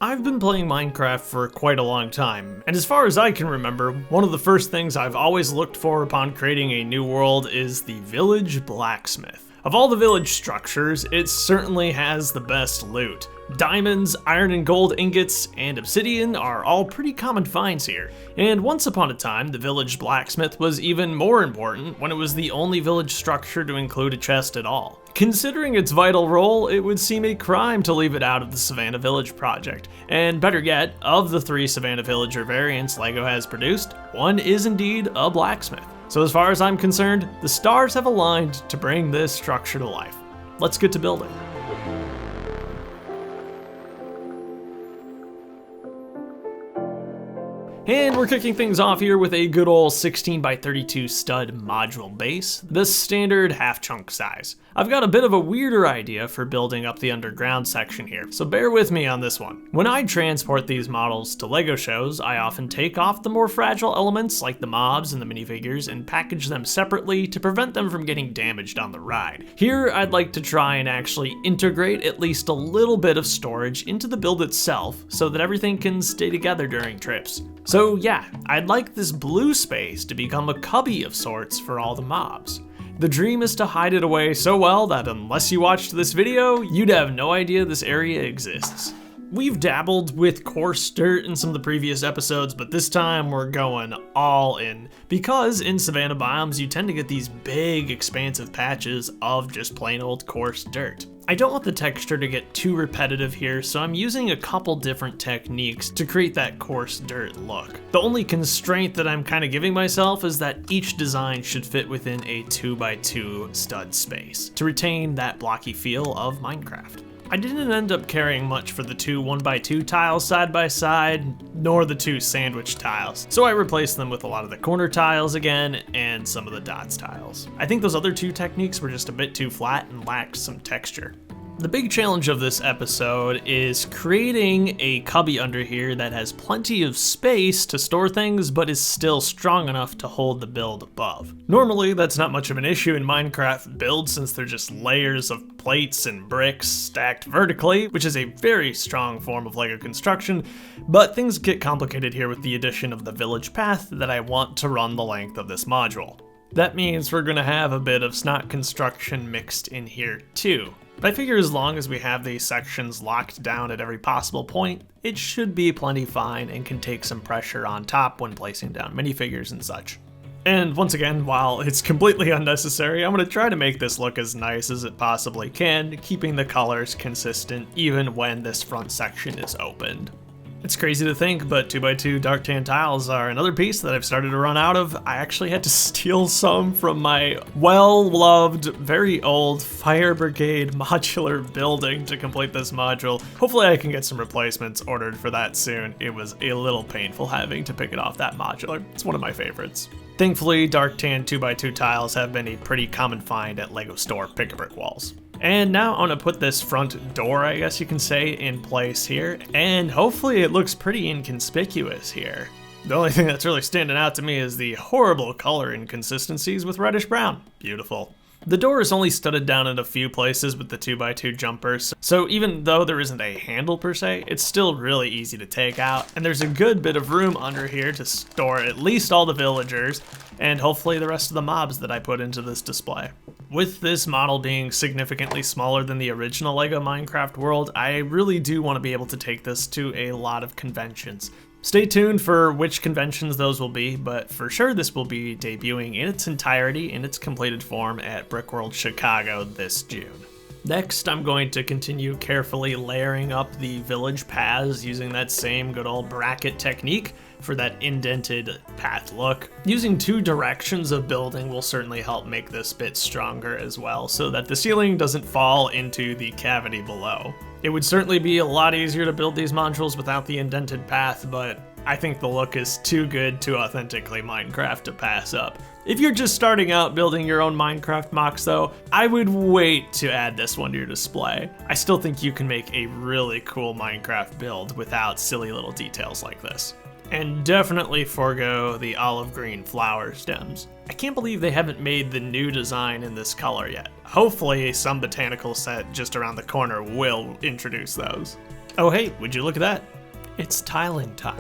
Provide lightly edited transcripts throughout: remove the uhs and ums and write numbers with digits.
I've been playing Minecraft for quite a long time, and as far as I can remember, one of the first things I've always looked for upon creating a new world is the village blacksmith. Of all the village structures, it certainly has the best loot. Diamonds, iron and gold ingots, and obsidian are all pretty common finds here. And once upon a time, the village blacksmith was even more important when it was the only village structure to include a chest at all. Considering its vital role, it would seem a crime to leave it out of the Savannah Village project. And better yet, of the 3 Savannah Villager variants LEGO has produced, one is indeed a blacksmith. So as far as I'm concerned, the stars have aligned to bring this structure to life. Let's get to building. And we're kicking things off here with a good old 16x32 stud module base, the standard half chunk size. I've got a bit of a weirder idea for building up the underground section here, so bear with me on this one. When I transport these models to LEGO shows, I often take off the more fragile elements like the mobs and the minifigures and package them separately to prevent them from getting damaged on the ride. Here, I'd like to try and actually integrate at least a little bit of storage into the build itself so that everything can stay together during trips. So yeah, I'd like this blue space to become a cubby of sorts for all the mobs. The dream is to hide it away so well that unless you watched this video, you'd have no idea this area exists. We've dabbled with coarse dirt in some of the previous episodes, but this time we're going all in. Because in savanna biomes, you tend to get these big, expansive patches of just plain old coarse dirt. I don't want the texture to get too repetitive here, so I'm using a couple different techniques to create that coarse dirt look. The only constraint that I'm kind of giving myself is that each design should fit within a 2x2 stud space to retain that blocky feel of Minecraft. I didn't end up caring much for the 2 1x2 tiles side by side, nor the 2 sandwich tiles, so I replaced them with a lot of the corner tiles again and some of the dots tiles. I think those other 2 techniques were just a bit too flat and lacked some texture. The big challenge of this episode is creating a cubby under here that has plenty of space to store things but is still strong enough to hold the build above. Normally that's not much of an issue in Minecraft builds since they're just layers of plates and bricks stacked vertically, which is a very strong form of LEGO construction, but things get complicated here with the addition of the village path that I want to run the length of this module. That means we're gonna have a bit of snot construction mixed in here too. But I figure as long as we have these sections locked down at every possible point, it should be plenty fine and can take some pressure on top when placing down minifigures and such. And once again, while it's completely unnecessary, I'm going to try to make this look as nice as it possibly can, keeping the colors consistent even when this front section is opened. It's crazy to think, but 2x2 dark tan tiles are another piece that I've started to run out of. I actually had to steal some from my well-loved, very old fire brigade modular building to complete this module. Hopefully I can get some replacements ordered for that soon. It was a little painful having to pick it off that modular. It's one of my favorites. Thankfully, dark tan 2x2 tiles have been a pretty common find at LEGO store pick-a-brick walls. And now I'm gonna put this front door, I guess you can say, in place here, and hopefully it looks pretty inconspicuous here. The only thing that's really standing out to me is the horrible color inconsistencies with reddish brown. Beautiful. The door is only studded down in a few places with the 2x2 jumpers, so even though there isn't a handle per se, it's still really easy to take out, and there's a good bit of room under here to store at least all the villagers, and hopefully the rest of the mobs that I put into this display. With this model being significantly smaller than the original LEGO Minecraft world, I really do want to be able to take this to a lot of conventions. Stay tuned for which conventions those will be, but for sure this will be debuting in its entirety in its completed form at Brickworld Chicago this June. Next, I'm going to continue carefully layering up the village paths using that same good old bracket technique for that indented path look. Using 2 directions of building will certainly help make this bit stronger as well, so that the ceiling doesn't fall into the cavity below. It would certainly be a lot easier to build these modules without the indented path, but I think the look is too good to authentically Minecraft to pass up. If you're just starting out building your own Minecraft mocks though, I would wait to add this one to your display. I still think you can make a really cool Minecraft build without silly little details like this. And definitely forego the olive green flower stems. I can't believe they haven't made the new design in this color yet. Hopefully some botanical set just around the corner will introduce those. Oh hey, would you look at that? It's tiling time.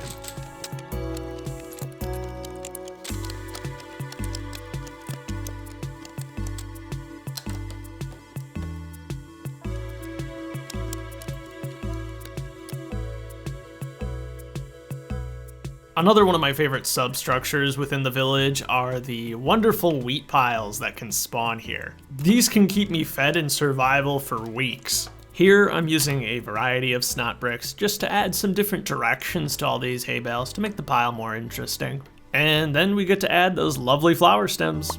Another one of my favorite substructures within the village are the wonderful wheat piles that can spawn here. These can keep me fed in survival for weeks. Here I'm using a variety of snot bricks just to add some different directions to all these hay bales to make the pile more interesting. And then we get to add those lovely flower stems.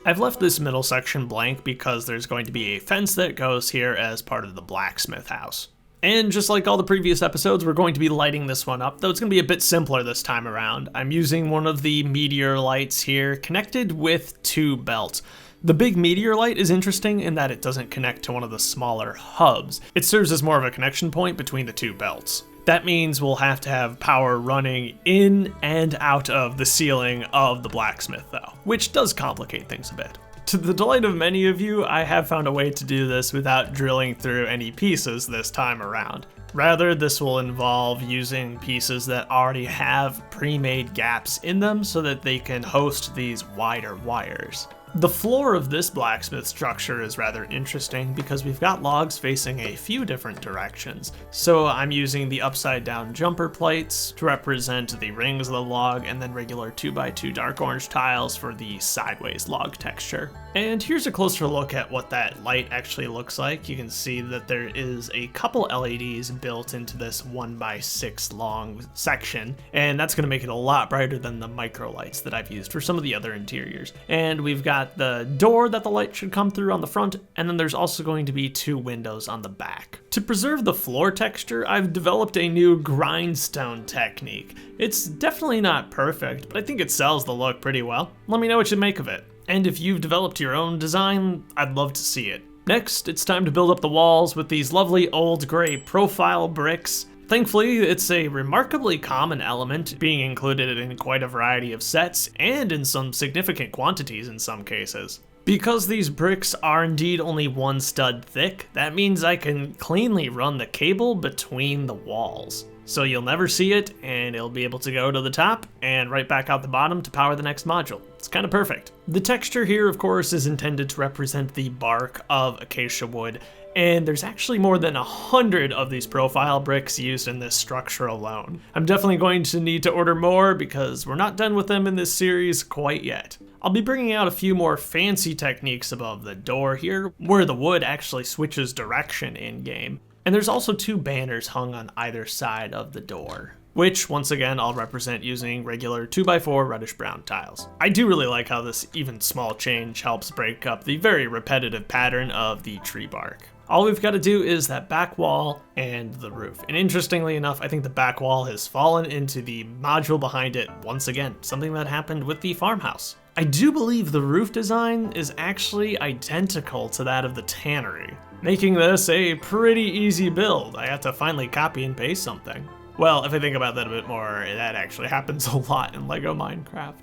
I've left this middle section blank because there's going to be a fence that goes here as part of the blacksmith house. And just like all the previous episodes, we're going to be lighting this one up, though it's going to be a bit simpler this time around. I'm using one of the meteor lights here, connected with two belts. The big meteor light is interesting in that it doesn't connect to one of the smaller hubs. It serves as more of a connection point between the two belts. That means we'll have to have power running in and out of the ceiling of the blacksmith though, which does complicate things a bit. To the delight of many of you, I have found a way to do this without drilling through any pieces this time around. Rather, this will involve using pieces that already have pre-made gaps in them so that they can host these wider wires. The floor of this blacksmith structure is rather interesting because we've got logs facing a few different directions. So I'm using the upside down jumper plates to represent the rings of the log and then regular 2x2 dark orange tiles for the sideways log texture. And here's a closer look at what that light actually looks like. You can see that there is a couple LEDs built into this 1x6 long section, and that's going to make it a lot brighter than the micro lights that I've used for some of the other interiors. And we've got the door that the light should come through on the front, and then there's also going to be two windows on the back. To preserve the floor texture, I've developed a new grindstone technique. It's definitely not perfect, but I think it sells the look pretty well. Let me know what you make of it. And if you've developed your own design, I'd love to see it. Next, it's time to build up the walls with these lovely old gray profile bricks. Thankfully, it's a remarkably common element, being included in quite a variety of sets and in some significant quantities in some cases. Because these bricks are indeed only one stud thick, that means I can cleanly run the cable between the walls. So you'll never see it, and it'll be able to go to the top and right back out the bottom to power the next module. It's kind of perfect. The texture here, of course, is intended to represent the bark of acacia wood, and there's actually more than 100 of these profile bricks used in this structure alone. I'm definitely going to need to order more because we're not done with them in this series quite yet. I'll be bringing out a few more fancy techniques above the door here, where the wood actually switches direction in-game. And there's also two banners hung on either side of the door, which once again I'll represent using regular 2x4 reddish brown tiles. I do really like how this even small change helps break up the very repetitive pattern of the tree bark. All we've got to do is that back wall and the roof. And interestingly enough, I think the back wall has fallen into the module behind it once again, something that happened with the farmhouse. I do believe the roof design is actually identical to that of the tannery, making this a pretty easy build. I have to finally copy and paste something. Well, if I think about that a bit more, that actually happens a lot in LEGO Minecraft.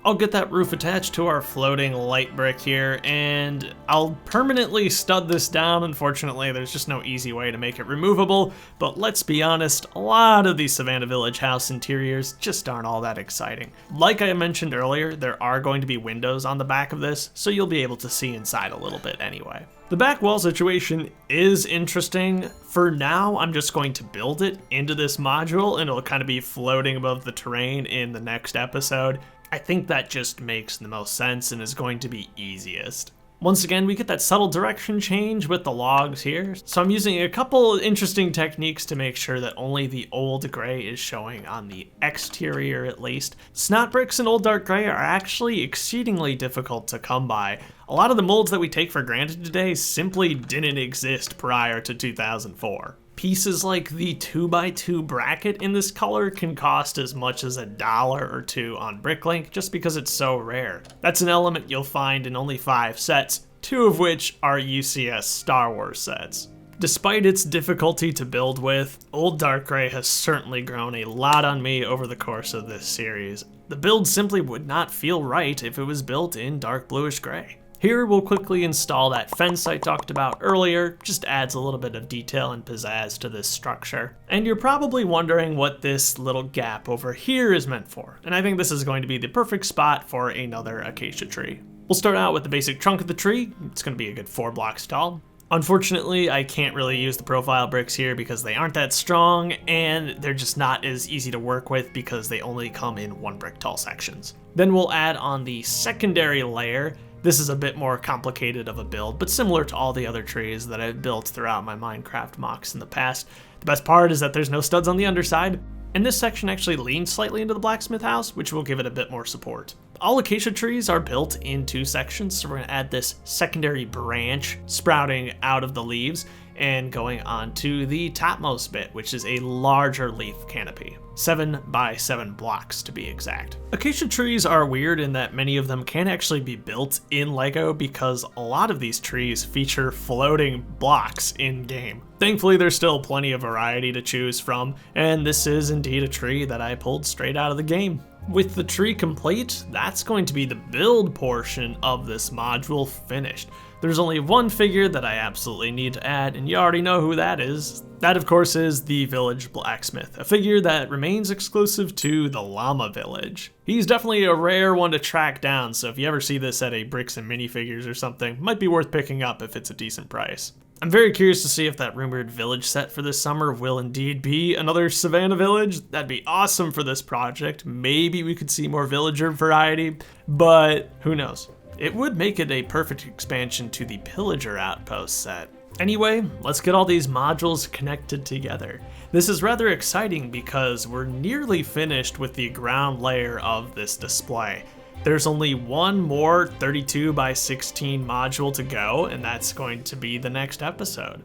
I'll get that roof attached to our floating light brick here, and I'll permanently stud this down. Unfortunately, there's just no easy way to make it removable, but let's be honest, a lot of these Savannah Village house interiors just aren't all that exciting. Like I mentioned earlier, there are going to be windows on the back of this, so you'll be able to see inside a little bit anyway. The back wall situation is interesting. For now, I'm just going to build it into this module, and it'll kind of be floating above the terrain in the next episode. I think that just makes the most sense and is going to be easiest. Once again, we get that subtle direction change with the logs here. So I'm using a couple interesting techniques to make sure that only the old gray is showing on the exterior at least. Snot bricks and old dark gray are actually exceedingly difficult to come by. A lot of the molds that we take for granted today simply didn't exist prior to 2004. Pieces like the 2x2 bracket in this color can cost as much as $1 or $2 on Bricklink just because it's so rare. That's an element you'll find in only 5 sets, 2 of which are UCS Star Wars sets. Despite its difficulty to build with, Old Dark Gray has certainly grown a lot on me over the course of this series. The build simply would not feel right if it was built in dark bluish gray. Here we'll quickly install that fence I talked about earlier, just adds a little bit of detail and pizzazz to this structure. And you're probably wondering what this little gap over here is meant for, and I think this is going to be the perfect spot for another acacia tree. We'll start out with the basic trunk of the tree. It's going to be a good 4 blocks tall. Unfortunately, I can't really use the profile bricks here because they aren't that strong, and they're just not as easy to work with because they only come in 1 brick tall sections. Then we'll add on the secondary layer. This is a bit more complicated of a build, but similar to all the other trees that I've built throughout my Minecraft mocks in the past. The best part is that there's no studs on the underside, and this section actually leans slightly into the blacksmith house, which will give it a bit more support. All acacia trees are built in 2 sections, so we're going to add this secondary branch sprouting out of the leaves and going on to the topmost bit, which is a larger leaf canopy. 7 by 7 blocks to be exact. Acacia trees are weird in that many of them can actually be built in Lego because a lot of these trees feature floating blocks in-game. Thankfully, there's still plenty of variety to choose from, and this is indeed a tree that I pulled straight out of the game. With the tree complete, that's going to be the build portion of this module finished. There's only one figure that I absolutely need to add, and you already know who that is. That, of course, is the village blacksmith, a figure that remains exclusive to the llama village. He's definitely a rare one to track down, so if you ever see this at a bricks and minifigures or something, might be worth picking up if it's a decent price. I'm very curious to see if that rumored village set for this summer will indeed be another Savannah village. That'd be awesome for this project. Maybe we could see more villager variety, but who knows? It would make it a perfect expansion to the pillager outpost set. Anyway, let's get all these modules connected together. This is rather exciting because we're nearly finished with the ground layer of this display. There's only one more 32 by 16 module to go, and that's going to be the next episode.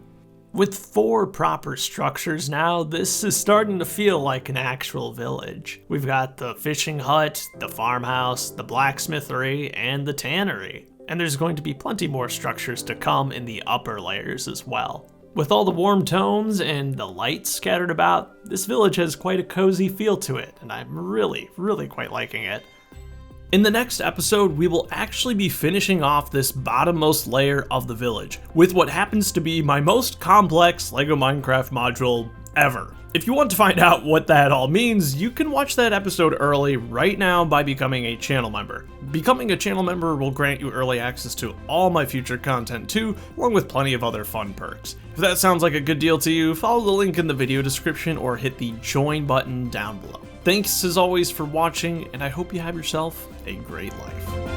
With 4 proper structures now, this is starting to feel like an actual village. We've got the fishing hut, the farmhouse, the blacksmithery, and the tannery. And there's going to be plenty more structures to come in the upper layers as well. With all the warm tones and the light scattered about, this village has quite a cozy feel to it, and I'm really quite liking it. In the next episode, we will actually be finishing off this bottommost layer of the village with what happens to be my most complex LEGO Minecraft module ever. If you want to find out what that all means, you can watch that episode early right now by becoming a channel member. Becoming a channel member will grant you early access to all my future content too, along with plenty of other fun perks. If that sounds like a good deal to you, follow the link in the video description or hit the join button down below. Thanks as always for watching, and I hope you have yourself a great life.